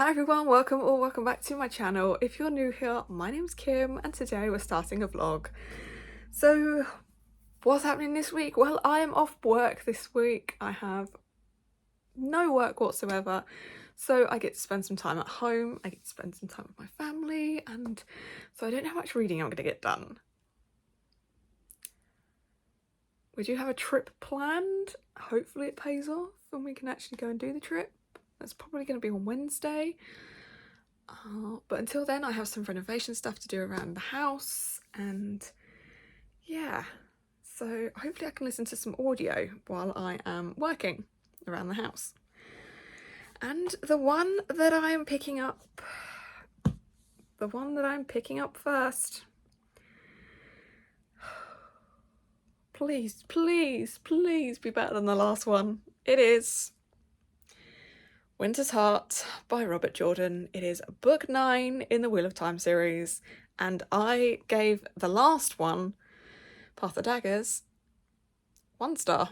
Hi everyone, welcome back to my channel. If you're new here, my name's Kim and today we're starting a vlog. So what's happening this week? Well, I am off work this week. I have no work whatsoever. So I get to spend some time at home, I get to spend some time with my family, and so I don't know how much reading I'm going to get done. We do have a trip planned. Hopefully it pays off and we can actually go and do the trip. That's probably going to be on Wednesday. But until then, I have some renovation stuff to do around the house, and yeah, so hopefully I can listen to some audio while I am working around the house. And the one that I'm picking up first, please be better than the last one. It is Winter's Heart by Robert Jordan. It is book 9 in the Wheel of Time series, and I gave the last one, Path of Daggers, 1 star.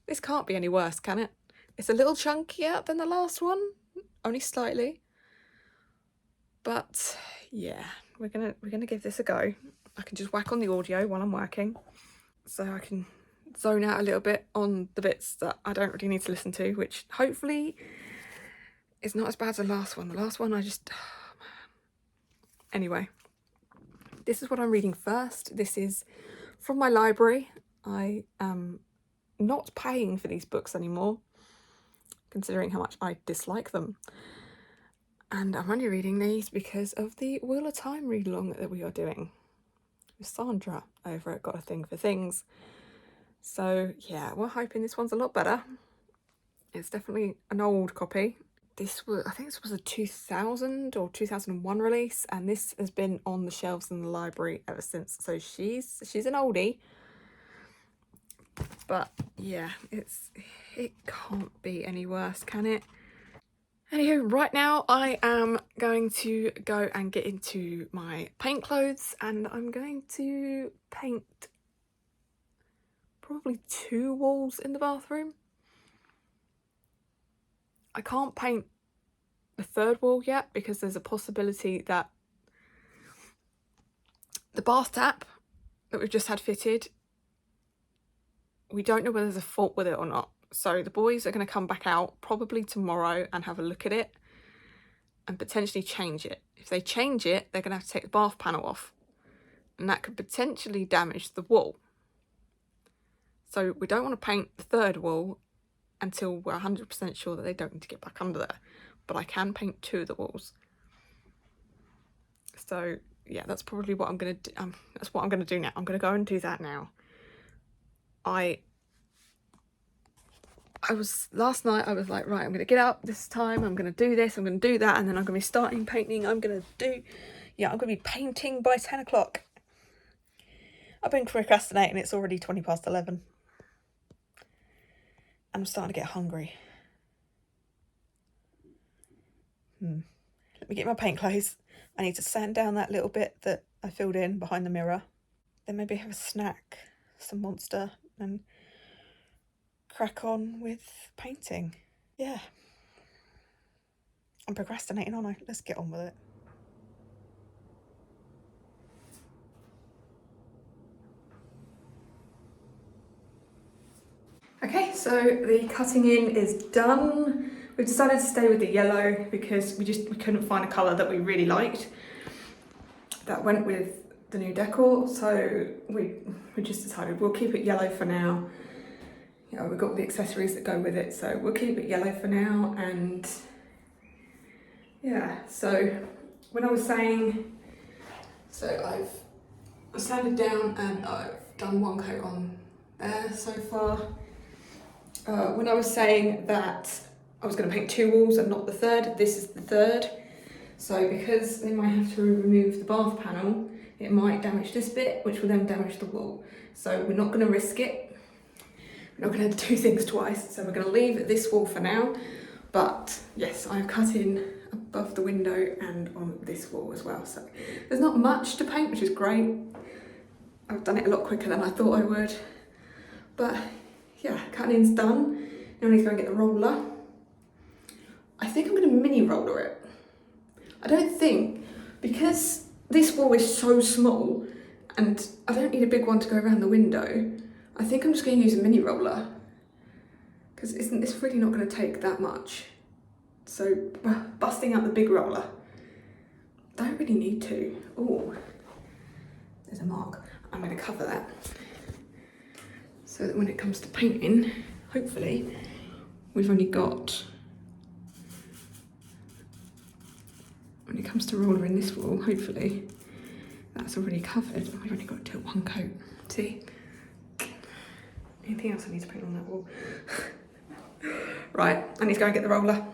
This can't be any worse, can it? It's a little chunkier than the last one, only slightly. But yeah, we're gonna give this a go. I can just whack on the audio while I'm working, so I can zone out a little bit on the bits that I don't really need to listen to, which hopefully is not as bad as the last one. The last one I just... oh, man. Anyway, this is what I'm reading first. This is from my library. I am not paying for these books anymore, considering how much I dislike them. And I'm only reading these because of the Wheel of Time read-along that we are doing with Sandra over at Got a Thing for Things. So yeah, we're hoping this one's a lot better. It's definitely an old copy. I think this was a 2000 or 2001 release, and this has been on the shelves in the library ever since. So she's an oldie. But yeah, it can't be any worse, can it? Anywho, right now I am going to go and get into my paint clothes, and I'm going to paint probably 2 walls in the bathroom. I can't paint the 3rd wall yet because there's a possibility that the bath tap that we've just had fitted, we don't know whether there's a fault with it or not. So the boys are going to come back out probably tomorrow and have a look at it and potentially change it. If they change it, they're going to have to take the bath panel off, and that could potentially damage the wall. So we don't want to paint the 3rd wall until we're 100% sure that they don't need to get back under there. But I can paint 2 of the walls. So yeah, that's probably what I'm going to do. That's what I'm going to do now. I'm going to go and do that now. Last night I was like, right, I'm going to get up this time, I'm going to do this, I'm going to do that, and then I'm going to be starting painting. I'm going to be painting by 10 o'clock. I've been procrastinating. It's already 20 past 11. And I'm starting to get hungry. Let me get my paint clothes. I need to sand down that little bit that I filled in behind the mirror. Then maybe have a snack, some Monster, and crack on with painting. Yeah. I'm procrastinating, aren't I? Let's get on with it. Okay, so the cutting in is done. We've decided to stay with the yellow because we couldn't find a colour that we really liked that went with the new decor, so we just decided we'll keep it yellow for now. You know, we've got the accessories that go with it, so we'll keep it yellow for now. And yeah, so when I was saying, so I've sanded down and I've done 1 coat on there so far. When I was saying that I was going to paint 2 walls and not the 3rd, this is the 3rd. So because they might have to remove the bath panel, it might damage this bit, which will then damage the wall. So we're not going to risk it. We're not going to do things twice. So we're going to leave this wall for now. But yes, I've cut in above the window and on this wall as well. So there's not much to paint, which is great. I've done it a lot quicker than I thought I would. But yeah, cutting in's done. Now I need to go and get the roller. I think I'm going to mini roller it. I don't think, because this wall is so small and I don't need a big one to go around the window, I think I'm just going to use a mini roller, because it's really not going to take that much. So busting out the big roller, don't really need to. Oh, there's a mark. I'm going to cover that so that when it comes to painting, hopefully we've only got, when it comes to rollering this wall, hopefully that's already covered. We've only got to do one coat. See? Anything else I need to paint on that wall? Right, I need to go and get the roller.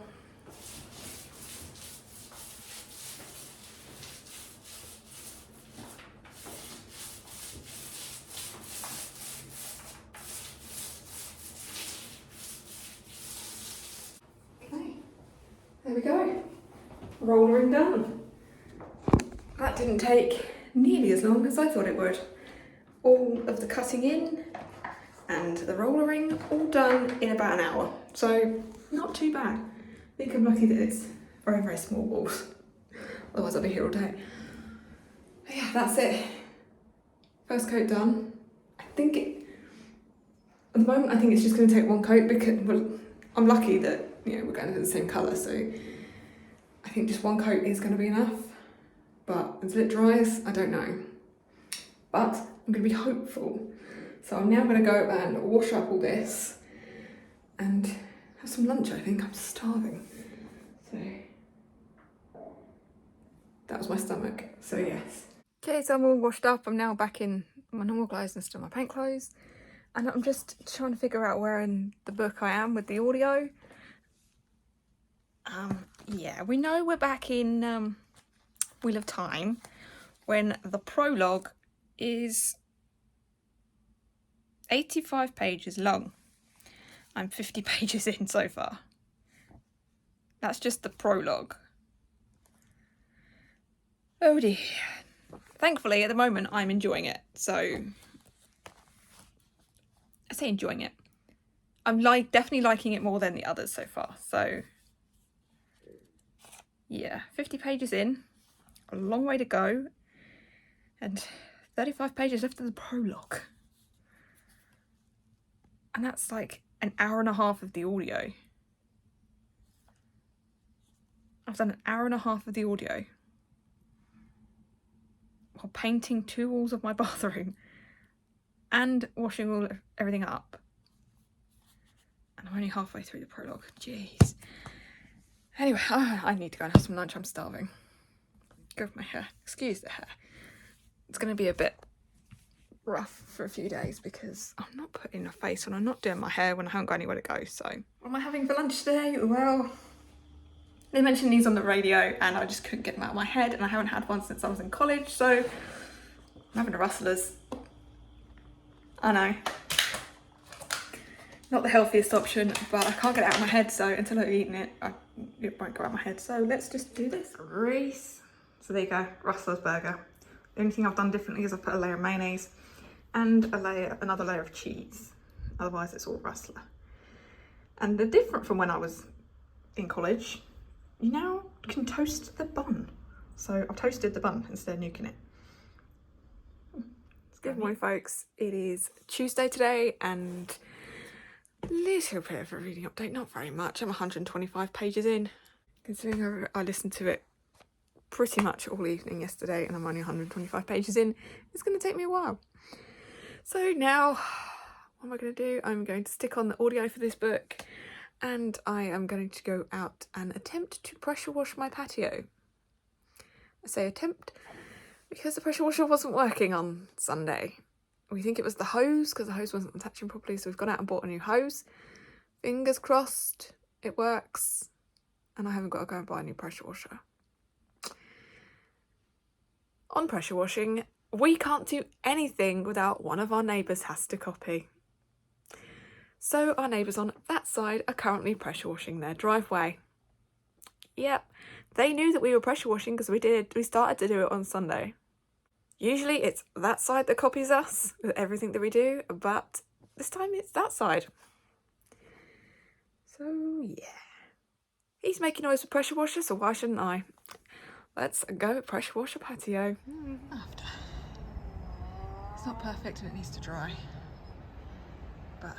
Okay, there we go. Rollering done. That didn't take nearly as long as I thought it would. All of the cutting in and the rollering all done in about an hour. So not too bad. I think I'm lucky that it's very, very small walls. Otherwise I'll be here all day. But yeah, that's it. First coat done. I think at the moment I think it's just going to take one coat because, well, I'm lucky that, you know, we're going to the same colour, so I think just one coat is going to be enough. But until it dries, I don't know. But I'm going to be hopeful. So I'm now going to go and wash up all this and have some lunch, I think. I'm starving. So that was my stomach, so yes. Okay, so I'm all washed up. I'm now back in my normal clothes and still my paint clothes. And I'm just trying to figure out where in the book I am with the audio. Yeah, we know we're back in Wheel of Time when the prologue is 85 pages long. I'm 50 pages in so far. That's just the prologue. Oh dear. Thankfully, at the moment, I'm enjoying it. So, I say enjoying it. I'm definitely liking it more than the others so far. So, yeah, 50 pages in. A long way to go. And 35 pages left of the prologue. And that's like an hour and a half of the audio. I've done an hour and a half of the audio while painting 2 walls of my bathroom and washing everything up. And I'm only halfway through the prologue. Jeez. Anyway, I need to go and have some lunch. I'm starving. Go with my hair. Excuse the hair. It's going to be a bit rough for a few days because I'm not putting a face on. I'm not doing my hair when I haven't got anywhere to go. So what am I having for lunch today? Well, they mentioned these on the radio and I just couldn't get them out of my head, and I haven't had one since I was in college, so I'm having a Rustlers. I know, not the healthiest option, but I can't get it out of my head, so until I've eaten it, it won't go out of my head. So let's just do this. Reese. So there you go, Rustlers burger. The only thing I've done differently is I've put a layer of mayonnaise and another layer of cheese. Otherwise it's all Rustler. And they're different from when I was in college. You now can toast the bun. So I've toasted the bun instead of nuking it. Good morning, folks. It is Tuesday today and a little bit of a reading update, not very much. I'm 125 pages in. Considering I listened to it pretty much all evening yesterday and I'm only 125 pages in, it's going to take me a while. So now, what am I going to do? I'm going to stick on the audio for this book and I am going to go out and attempt to pressure wash my patio. I say attempt because the pressure washer wasn't working on Sunday. We think it was the hose because the hose wasn't attaching properly, so we've gone out and bought a new hose. Fingers crossed it works and I haven't got to go and buy a new pressure washer. On pressure washing, we can't do anything without one of our neighbours has to copy. So our neighbours on that side are currently pressure washing their driveway. Yep, they knew that we were pressure washing because we started to do it on Sunday. Usually it's that side that copies us with everything that we do, but this time it's that side. So yeah. He's making noise with pressure washer, so why shouldn't I? Let's go pressure washer patio. After. It's not perfect and it needs to dry. But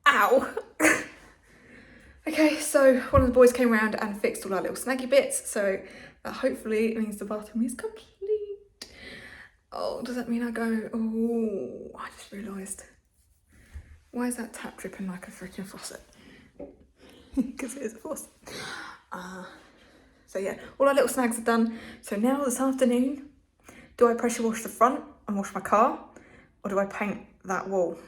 ow. Okay, so one of the boys came around and fixed all our little snaggy bits, so that hopefully means the bathroom is complete. Oh, does that mean I go? Oh, I just realised. Why is that tap dripping like a freaking faucet? Because it is a faucet. So yeah, all our little snags are done. So now this afternoon, do I pressure wash the front and wash my car? Or do I paint that wall?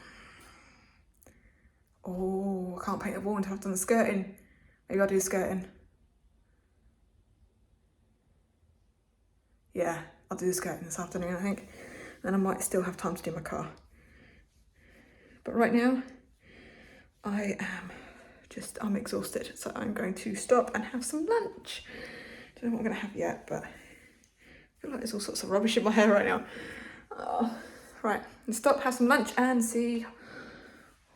Oh, I can't paint the wall until I've done the skirting. Maybe I'll do skirting. Yeah, I'll do the skirting this afternoon, I think. Then I might still have time to do my car. But right now, I'm exhausted. So I'm going to stop and have some lunch. Don't know what I'm gonna have yet, but I feel like there's all sorts of rubbish in my hair right now. Right, let's stop, have some lunch and see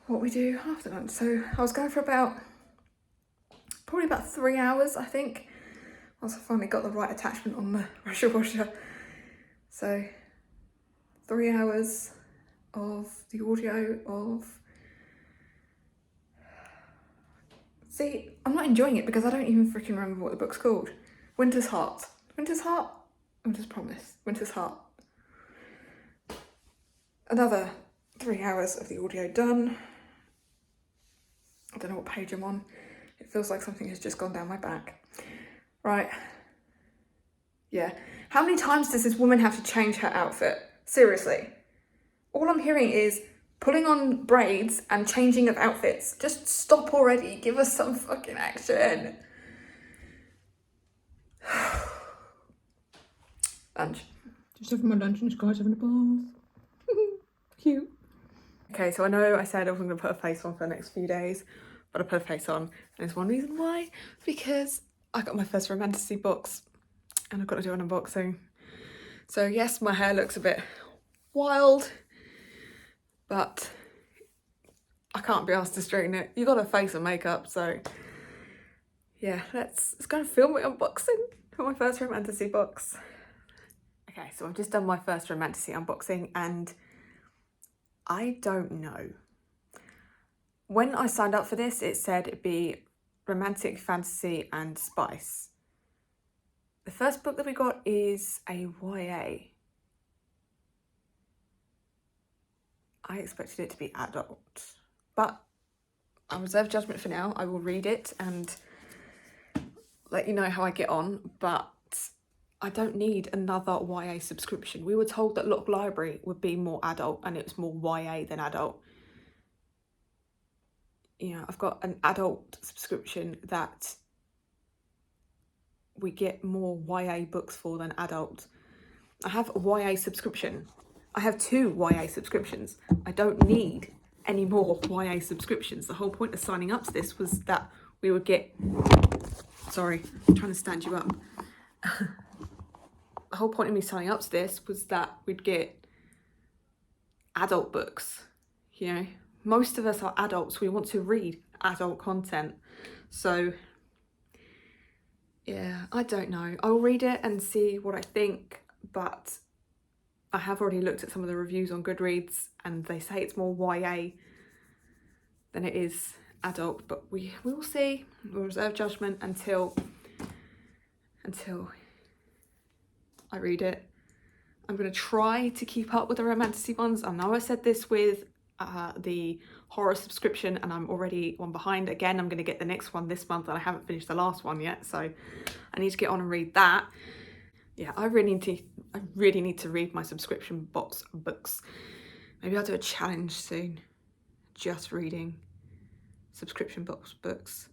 what we do after lunch. So I was going for probably about 3 hours, I think, once I finally got the right attachment on the pressure washer. So 3 hours of the audio of... See, I'm not enjoying it because I don't even freaking remember what the book's called. Winter's Heart. Winter's Heart? Winter's Promise. Winter's Heart. Another 3 hours of the audio done. I don't know what page I'm on. It feels like something has just gone down my back. Right. Yeah. How many times does this woman have to change her outfit? Seriously. All I'm hearing is pulling on braids and changing of outfits. Just stop already. Give us some fucking action. Lunch. Just having my lunch and this guy's having a bath. Cute. Okay, so I know I said I wasn't going to put a face on for the next few days, but I put a face on. And there's one reason why. Because I got my first Romantasy box and I've got to do an unboxing. So yes, my hair looks a bit wild, but I can't be asked to straighten it. You got a face and makeup, so yeah, let's go and film my unboxing for my first Romantasy box. Okay, so I've just done my first Romantasy unboxing and I don't know. When I signed up for this, it said it'd be romantic, fantasy and spice. The first book that we got is a YA. I expected it to be adult, but I reserve judgment for now. I will read it and let you know how I get on, but I don't need another YA subscription. We were told that Lock Library would be more adult and it was more YA than adult. You know, I've got an adult subscription that we get more YA books for than adult. I have a YA subscription. I have 2 YA subscriptions. I don't need any more YA subscriptions. The whole point of signing up to this was that we would get... Sorry, I'm trying to stand you up. The whole point of me signing up to this was that we'd get adult books, you know. Most of us are adults. We want to read adult content. So, yeah, I don't know. I'll read it and see what I think, but I have already looked at some of the reviews on Goodreads and they say it's more YA than it is adult, but we will see. We'll reserve judgment until I read it. I'm going to try to keep up with the Romantasy ones. I know I said this with the horror subscription and I'm already one behind. Again, I'm going to get the next one this month and I haven't finished the last one yet, so I need to get on and read that. Yeah, I really need to read my subscription box books. Maybe I'll do a challenge soon. Just reading subscription box books.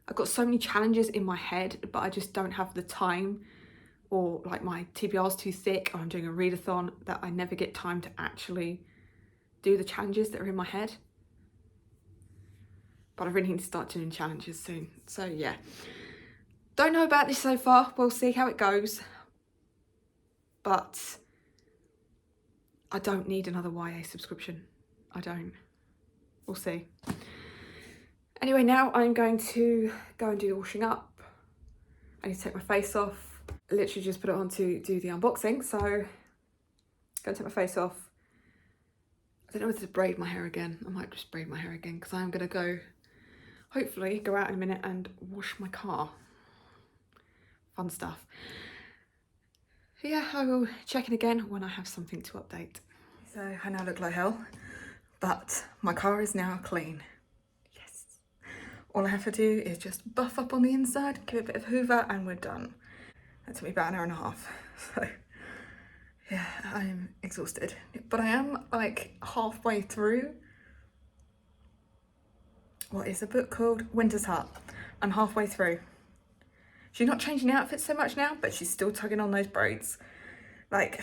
I've got so many challenges in my head, but I just don't have the time, or like my TBR's too thick, or I'm doing a readathon, that I never get time to actually do the challenges that are in my head. But I really need to start doing challenges soon. So yeah, don't know about this so far. We'll see how it goes. But I don't need another YA subscription. I don't. We'll see. Anyway, now I'm going to go and do the washing up. I need to take my face off. I literally just put it on to do the unboxing, so I'm going to take my face off. I don't know whether to braid my hair again. I might just braid my hair again because I'm going to go, hopefully, go out in a minute and wash my car. Fun stuff. So yeah, I will check in again when I have something to update. So I now look like hell, but my car is now clean. Yes. All I have to do is just buff up on the inside, give it a bit of hoover, and we're done. That took me about an hour and a half. So yeah, I'm exhausted, but I am like halfway through. What is a book called? Winter's Heart. I'm halfway through. She's not changing outfits so much now, but she's still tugging on those braids. Like,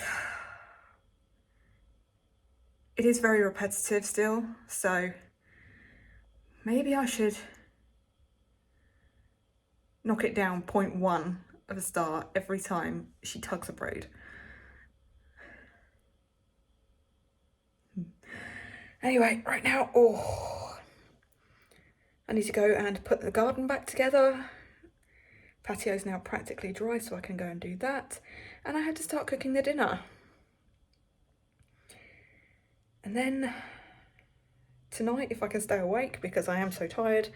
it is very repetitive still, so maybe I should knock it down 0.1 of a star every time she tugs a braid. Anyway, right now, I need to go and put the garden back together. Patio's now practically dry, so I can go and do that. And I have to start cooking the dinner. And then tonight, if I can stay awake, because I am so tired,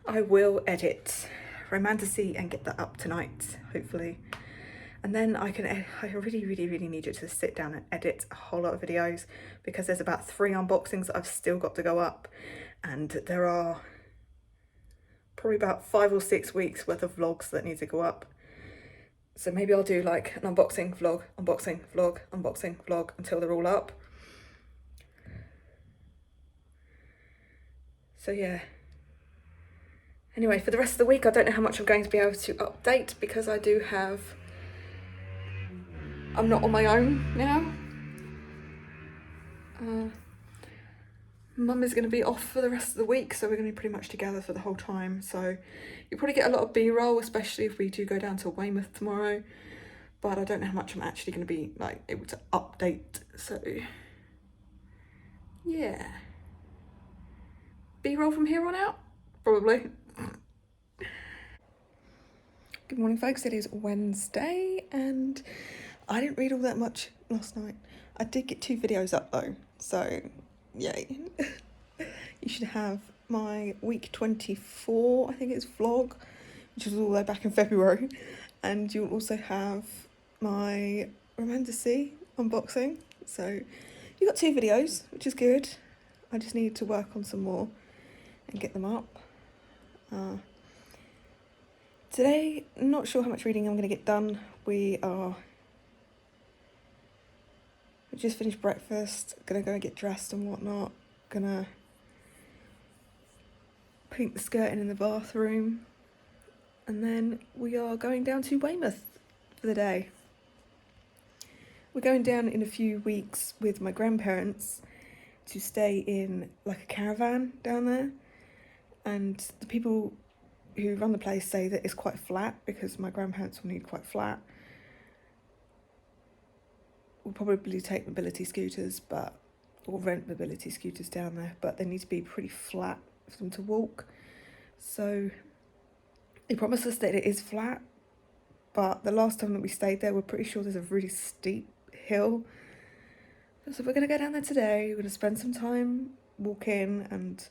I will edit Romantasy and get that up tonight, hopefully. And then I really need you to sit down and edit a whole lot of videos, because there's about 3 unboxings that I've still got to go up, and there are probably about 5 or 6 weeks worth of vlogs that need to go up. So maybe I'll do like an unboxing vlog, unboxing vlog, unboxing vlog until they're all up. So yeah. Anyway, for the rest of the week, I don't know how much I'm going to be able to update, because I do have, I'm not on my own now. Mum is going to be off for the rest of the week, so we're going to be pretty much together for the whole time. So you'll probably get a lot of B-roll, especially if we do go down to Weymouth tomorrow. But I don't know how much I'm actually going to be like able to update. So yeah, B-roll from here on out, probably. Good morning, folks. It is Wednesday, and I didn't read all that much last night. I did get 2 videos up though, so yay. You should have my week 24, I think it's vlog, which was all the way back in February, and you'll also have my Romantasy unboxing. So you got 2 videos, which is good. I just need to work on some more and get them up. Today, not sure how much reading I'm going to get done. We just finished breakfast, gonna go and get dressed and whatnot, gonna paint the skirting in the bathroom, and then we are going down to Weymouth for the day. We're going down in a few weeks with my grandparents to stay in like a caravan down there, and the people who run the place say that it's quite flat, because my grandparents will need quite flat. We'll probably take mobility scooters, or rent mobility scooters down there, but they need to be pretty flat for them to walk. So they promised us that it is flat, but the last time that we stayed there, we're pretty sure there's a really steep hill. So we're going to go down there today. We're going to spend some time walking, and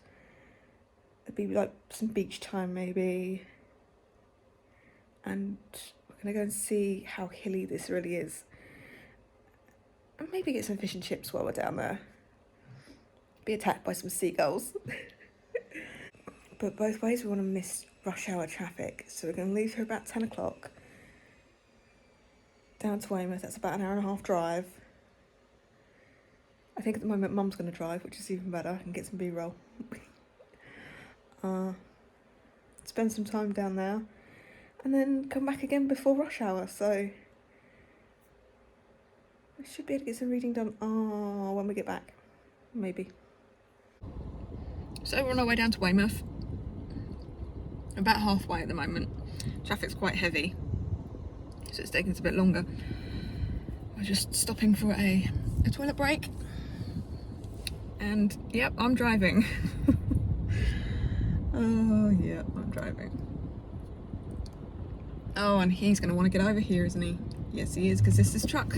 it'll be like some beach time maybe. And we're going to go and see how hilly this really is. And maybe get some fish and chips while we're down there. Be attacked by some seagulls. But both ways we want to miss rush hour traffic. So we're going to leave here about 10 o'clock. Down to Weymouth, that's about an hour and a half drive. I think at the moment Mum's going to drive, which is even better, and get some B-roll. Spend some time down there. And then come back again before rush hour, so I should be able to get some reading done when we get back, maybe. So we're on our way down to Weymouth. About halfway at the moment. Traffic's quite heavy, so it's taking us a bit longer. We're just stopping for a toilet break. And yep, I'm driving. Oh, yeah, I'm driving. Oh, and he's going to want to get over here, isn't he? Yes, he is, because this is his truck.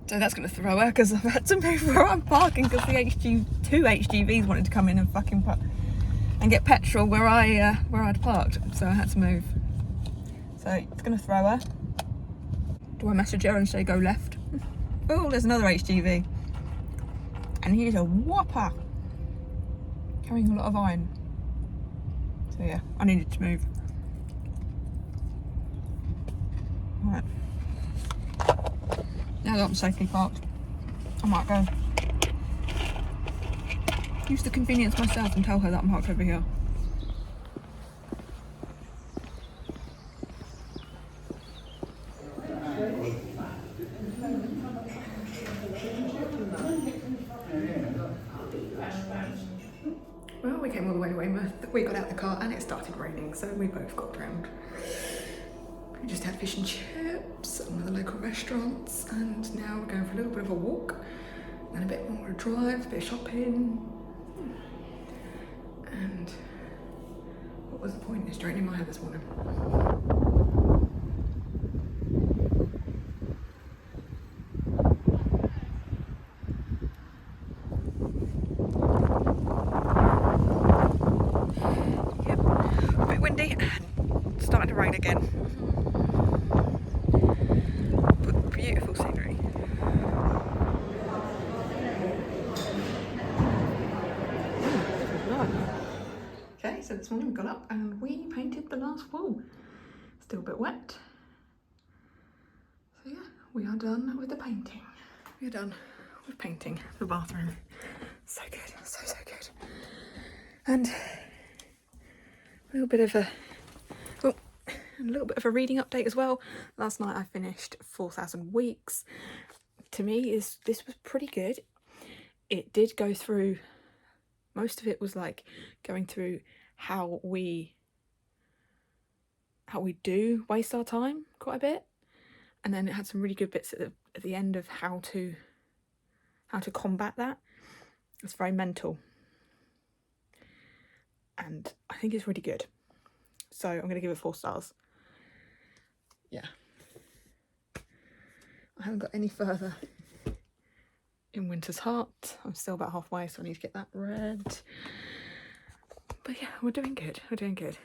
So that's going to throw her, because I've had to move where I'm parking, because the two HGVs wanted to come in and fucking and get petrol where I'd parked. So I had to move. So it's going to throw her. Do I message her and say go left? Oh, there's another HGV. And he is a whopper. Carrying a lot of iron. So yeah, I needed to move. Right. Now that I'm safely parked, I might go use the convenience myself and tell her that I'm parked over here. Well, we came all the way to Weymouth. We got out the car and it started raining, so we both got drowned. We just had fish and chips at one of the local restaurants, and now we're going for a little bit of a walk and a bit more of a drive, a bit of shopping. And what was the point? It's straight in my head this morning. Yep, a bit windy and starting to rain again. But beautiful scenery. Okay, so this morning we got up and we painted the last wall. Still a bit wet. So yeah, we are done with the painting. We are done with painting the bathroom. So good, so good. And a little bit of a reading update as well. Last night I finished 4,000 Weeks. To me, this was pretty good. It did go through, most of it was like going through how we do waste our time quite a bit, and then it had some really good bits at the end of how to combat that. It's very mental, and I think it's really good. So I'm going to give it 4 stars. Yeah. I haven't got any further in Winter's Heart. I'm still about halfway, so I need to get that read. But yeah, we're doing good. We're doing good.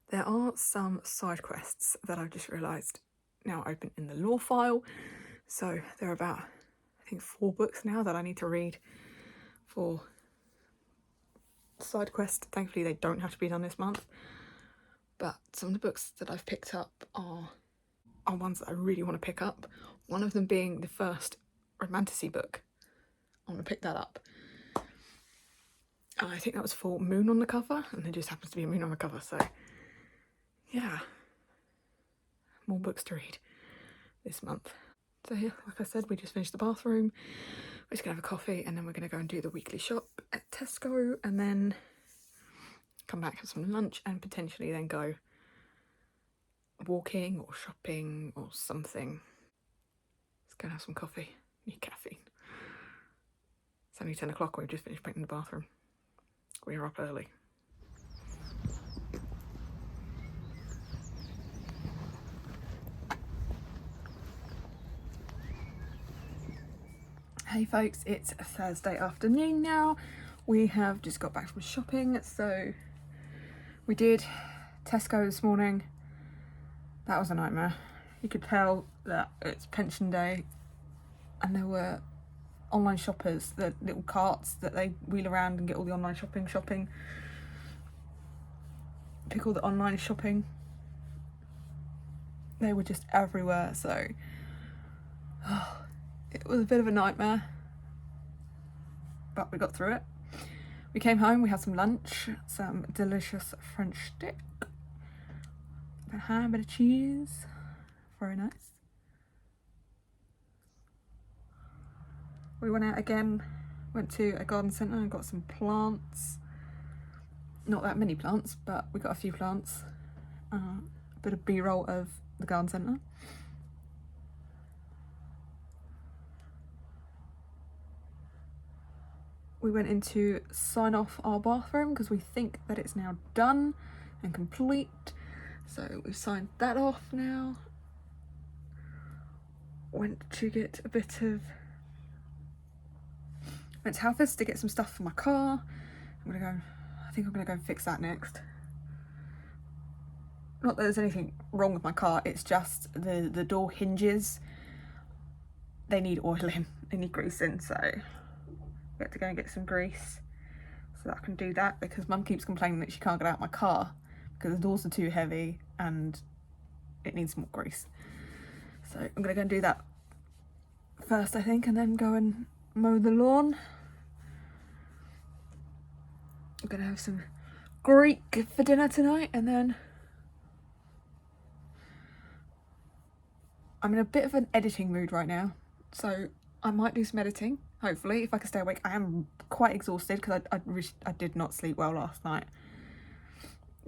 There are some side quests that I've just realised now open in the lore file. So there are about, I think, 4 books now that I need to read for side quest. Thankfully, they don't have to be done this month. But some of the books that I've picked up are ones that I really want to pick up. One of them being the first romantasy book. I want to pick that up. I think that was for Moon on the cover, and there just happens to be a moon on the cover, so yeah. More books to read this month. So yeah, like I said, we just finished the bathroom. We're just gonna have a coffee, and then we're gonna go and do the weekly shop at Tesco, and then come back, have some lunch, and potentially then go walking or shopping or something. Let's go and have some coffee. Need caffeine. It's only 10 o'clock. We've just finished painting the bathroom. We are up early. Hey folks, it's a Thursday afternoon now. We have just got back from shopping, so we did Tesco this morning. That was a nightmare. You could tell that it's pension day, and there were online shoppers, the little carts that they wheel around and get all the online shopping. Pick all the online shopping. They were just everywhere, so it was a bit of a nightmare, but we got through it. We came home, we had some lunch, some delicious French stick, a bit of ham, a bit of cheese, very nice. We went out again, went to a garden centre and got some plants. Not that many plants, but we got a few plants. A bit of B-roll of the garden centre. we went in to sign off our bathroom because we think that it's now done and complete. So we've signed that off now. Went to get a bit of... went to Halfords to get some stuff for my car. I think I'm gonna go and fix that next. Not that there's anything wrong with my car, it's just the door hinges. They need oiling, they need greasing, so we have to go and get some grease so that I can do that, because Mum keeps complaining that she can't get out my car because the doors are too heavy and it needs more grease. So I'm gonna go and do that first, I think, and then go and mow the lawn. I'm gonna have some Greek for dinner tonight, and then I'm in a bit of an editing mood right now, so I might do some editing, hopefully, if I can stay awake. I am quite exhausted because I did not sleep well last night.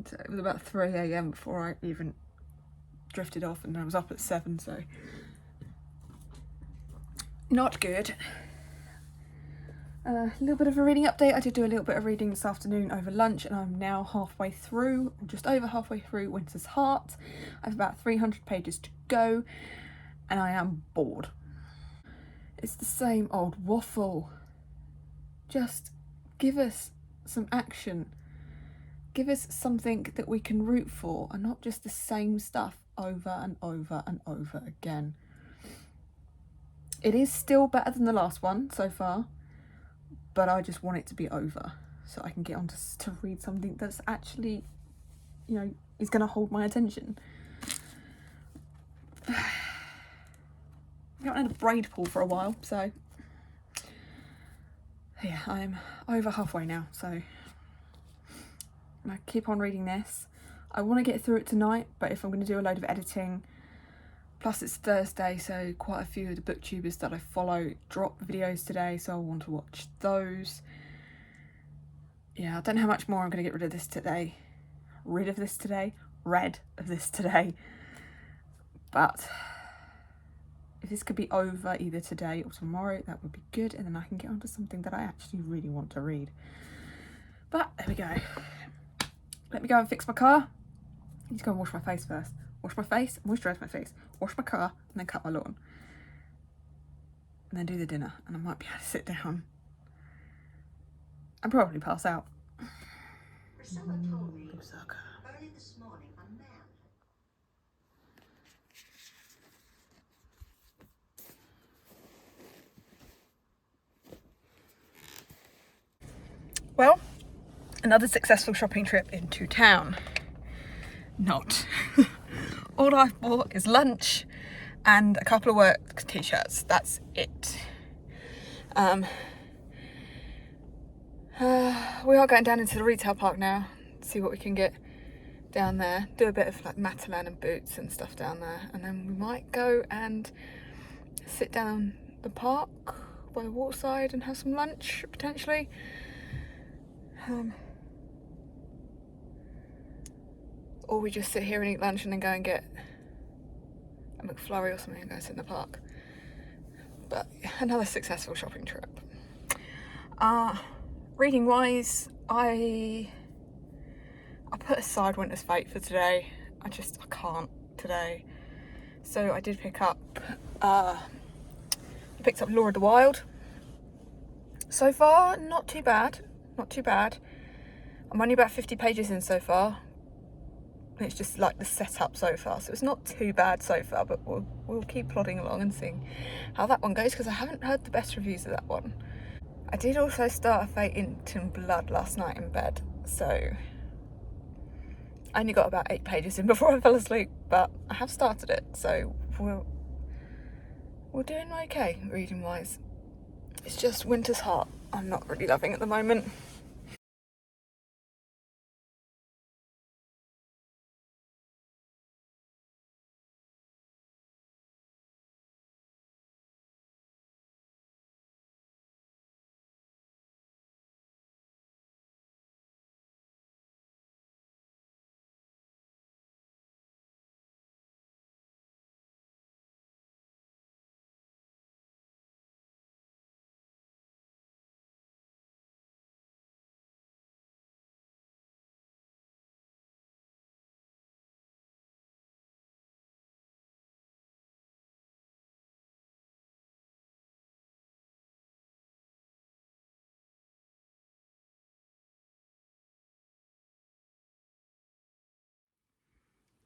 So it was about 3 AM before I even drifted off, and I was up at 7, so not good. A little bit of a reading update. I did do a little bit of reading this afternoon over lunch, and I'm now halfway through, just over halfway through Winter's Heart. I have about 300 pages to go, and I am bored. It's the same old waffle. Just give us some action. Give us something that we can root for, and not just the same stuff over and over and over again. It is still better than the last one so far, but I just want it to be over so I can get on to read something that's actually, you know, is going to hold my attention. I haven't had a braid pull for a while, so yeah, I'm over halfway now, so I keep on reading this. I want to get through it tonight, but if I'm going to do a load of editing, plus it's Thursday, so quite a few of the booktubers that I follow drop videos today, so I want to watch those. Yeah, I don't know how much more I'm going to get rid of this today. Read of this today, but if this could be over either today or tomorrow, that would be good, and then I can get onto something that I actually really want to read. But there we go. Let me go and fix my car. I need to go and wash my face first. Wash my face, moisturise my face, wash my car, and then cut my lawn. And then do the dinner, and I might be able to sit down and probably pass out. Someone told me early this morning a man. Well, another successful shopping trip into town. Not. All I've bought is lunch and a couple of work t-shirts. That's it. We are going down into the retail park now, see what we can get down there. Do a bit of like Matalan and Boots and stuff down there, and then we might go and sit down the park by the waterside and have some lunch potentially. Or we just sit here and eat lunch and then go and get a McFlurry or something and go sit in the park. But another successful shopping trip. Reading wise, I put aside Winter's Fate for today. I can't today. So I did pick up, Lord of the Wild. So far, not too bad. I'm only about 50 pages in so far. It's just like the setup so far, so it's not too bad so far, but we'll keep plodding along and seeing how that one goes, because I haven't heard the best reviews of that one. I did also start A Fate in Blood last night in bed, so I only got about 8 pages in before I fell asleep, but I have started it, so we're doing okay reading wise. It's just Winter's Heart I'm not really loving at the moment.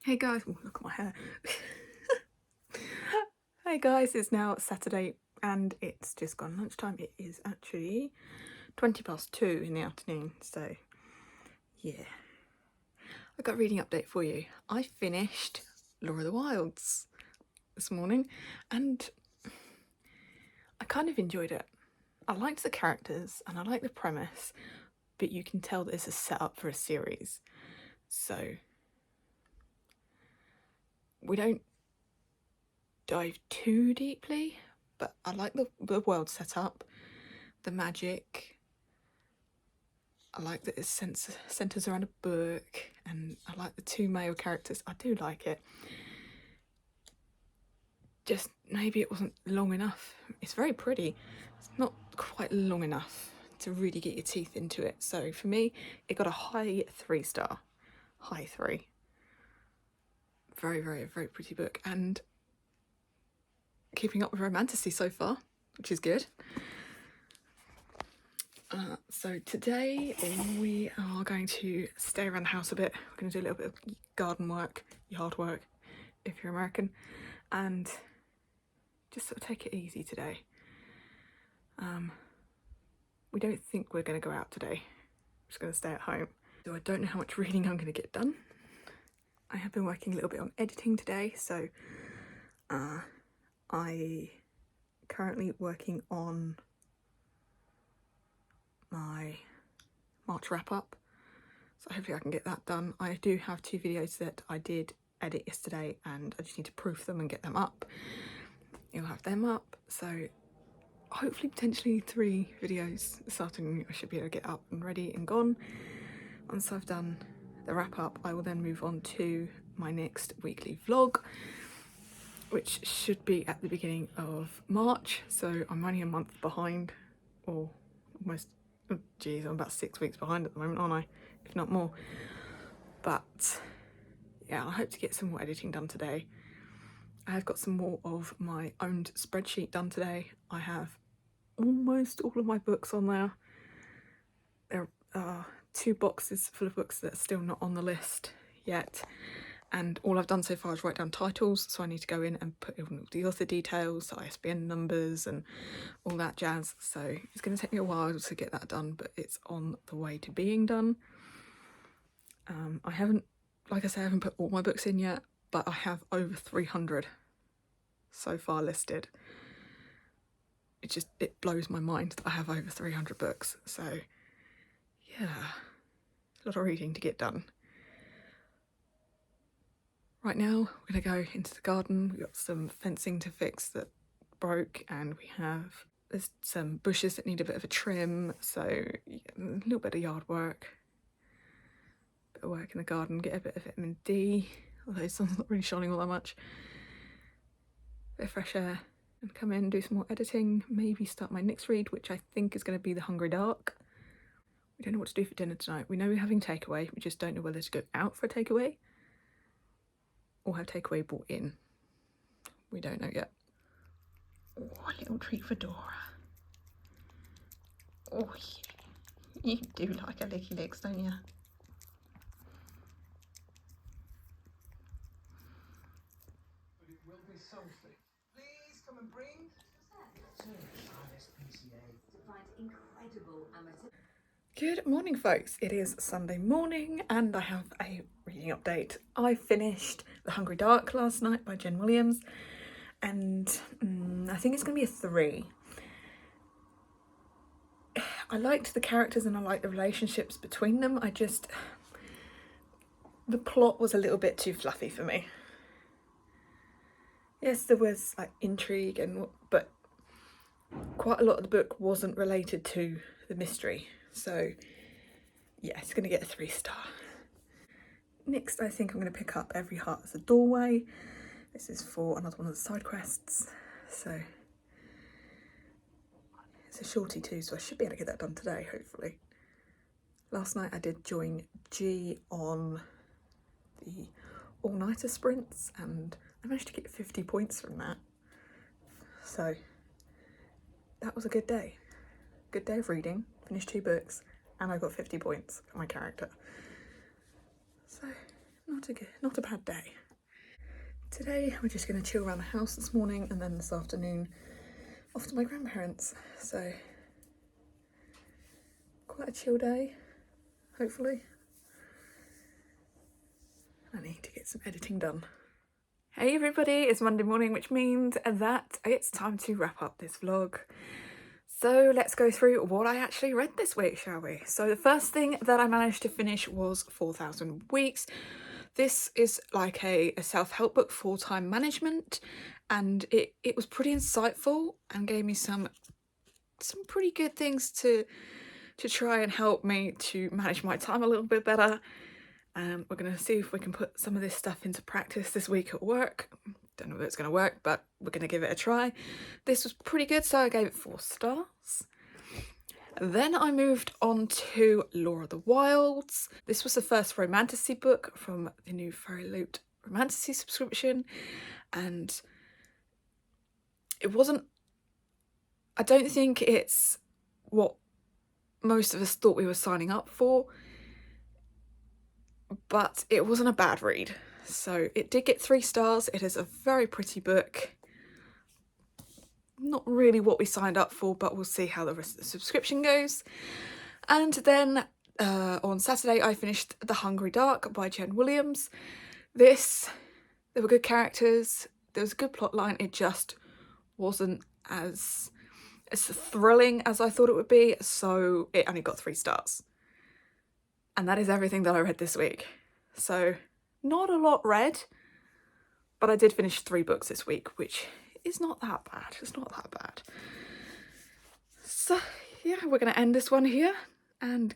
Hey guys, oh, look at my hair. Hey guys, it's now Saturday and it's just gone lunchtime. It is actually 2:20 in the afternoon, so yeah. I got a reading update for you. I finished Law of the Wilds this morning and I kind of enjoyed it. I liked the characters and I like the premise, but you can tell that it's a setup for a series. So we don't dive too deeply, but I like the world setup, the magic. I like that it centres around a book, and I like the two male characters. I do like it. Just maybe it wasn't long enough. It's very pretty. It's not quite long enough to really get your teeth into it. So for me, it got a high 3-star. High 3. Very, very, very pretty book, and keeping up with romantasy so far, which is good. So today we are going to stay around the house a bit. We're going to do a little bit of garden work, yard work, if you're American, and just sort of take it easy today. We don't think we're going to go out today. We're just going to stay at home. So I don't know how much reading I'm going to get done. I have been working a little bit on editing today, so I currently working on my March wrap up, so hopefully I can get that done. I do have 2 videos that I did edit yesterday and I just need to proof them and get them up. You'll have them up, so hopefully potentially 3 videos this afternoon I should be able to get up and ready and gone. Once I've done the wrap up, I will then move on to my next weekly vlog, which should be at the beginning of March, so I'm only a month behind, or almost, oh geez, I'm about 6 weeks behind at the moment, aren't I? If not more. But yeah, I hope to get some more editing done today. I have got some more of my owned spreadsheet done today. I have almost all of my books on there. There are 2 boxes full of books that are still not on the list yet. And all I've done so far is write down titles, so I need to go in and put in all the author details, so ISBN numbers and all that jazz. So it's going to take me a while to get that done, but it's on the way to being done. I haven't, like I say, I haven't put all my books in yet, but I have over 300 so far listed. It blows my mind that I have over 300 books. So yeah, a lot of reading to get done. Right now, we're going to go into the garden. We've got some fencing to fix that broke, and there's some bushes that need a bit of a trim, so yeah, a little bit of yard work. Bit of work in the garden, get a bit of vitamin D, although the sun's not really shining all that much. Bit of fresh air, and come in and do some more editing, maybe start my next read, which I think is going to be The Hungry Dark. We don't know what to do for dinner tonight. We know we're having takeaway, we just don't know whether to go out for a takeaway or have takeaway brought in. We don't know yet. Oh, a little treat for Dora. Oh yeah, you do like a licky licks, don't you? But it will be something. Please come and bring To find incredible amateur. Good morning, folks. It is Sunday morning and I have a reading update. I finished The Hungry Dark last night by Jen Williams, and I think it's going to be a 3. I liked the characters and I liked the relationships between them. The plot was a little bit too fluffy for me. Yes, there was like intrigue but quite a lot of the book wasn't related to the mystery. So yeah, it's going to get a 3-star. Next, I think I'm going to pick up Every Heart Has a Doorway. This is for another one of the side quests. So it's a shorty too, so I should be able to get that done today, hopefully. Last night I did join G on the all-nighter sprints and I managed to get 50 points from that. So that was a good day. Good day of reading, finished 2 books, and I got 50 points for my character. So not a bad day. Today we're just going to chill around the house this morning, and then this afternoon off to my grandparents. So quite a chill day, hopefully. I need to get some editing done. Hey everybody, it's Monday morning, which means that it's time to wrap up this vlog. So let's go through what I actually read this week, shall we? So the first thing that I managed to finish was 4,000 Weeks. This is like a self-help book for time management, and it was pretty insightful and gave me some pretty good things to try and help me to manage my time a little bit better. We're going to see if we can put some of this stuff into practice this week at work. Don't know if it's going to work, but we're going to give it a try. This was pretty good, so I gave it 4 stars. Then I moved on to Law of the Wilds. This was the first romantasy book from the new Fairy Loot romantasy subscription, and it wasn't... I don't think it's what most of us thought we were signing up for, but it wasn't a bad read. So it did get 3 stars. It is a very pretty book. Not really what we signed up for, but we'll see how the rest of the subscription goes. And then on Saturday I finished The Hungry Dark by Jen Williams. There were good characters, there was a good plot line, it just wasn't as thrilling as I thought it would be, so it only got 3 stars. And that is everything that I read this week. So not a lot read, but I did finish 3 books this week, which is not that bad. It's not that bad. So yeah, we're going to end this one here and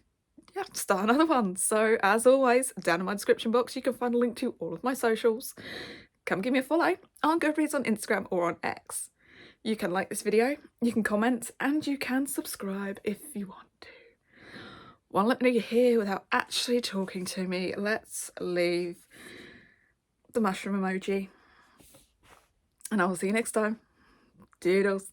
yeah, start another one. So as always, down in my description box you can find a link to all of my socials. Come give me a follow on Goodreads, on Instagram or on X. You can like this video, you can comment, and you can subscribe if you want to. Well, let me know you're here without actually talking to me. Let's leave the mushroom emoji. And I will see you next time. Doodles.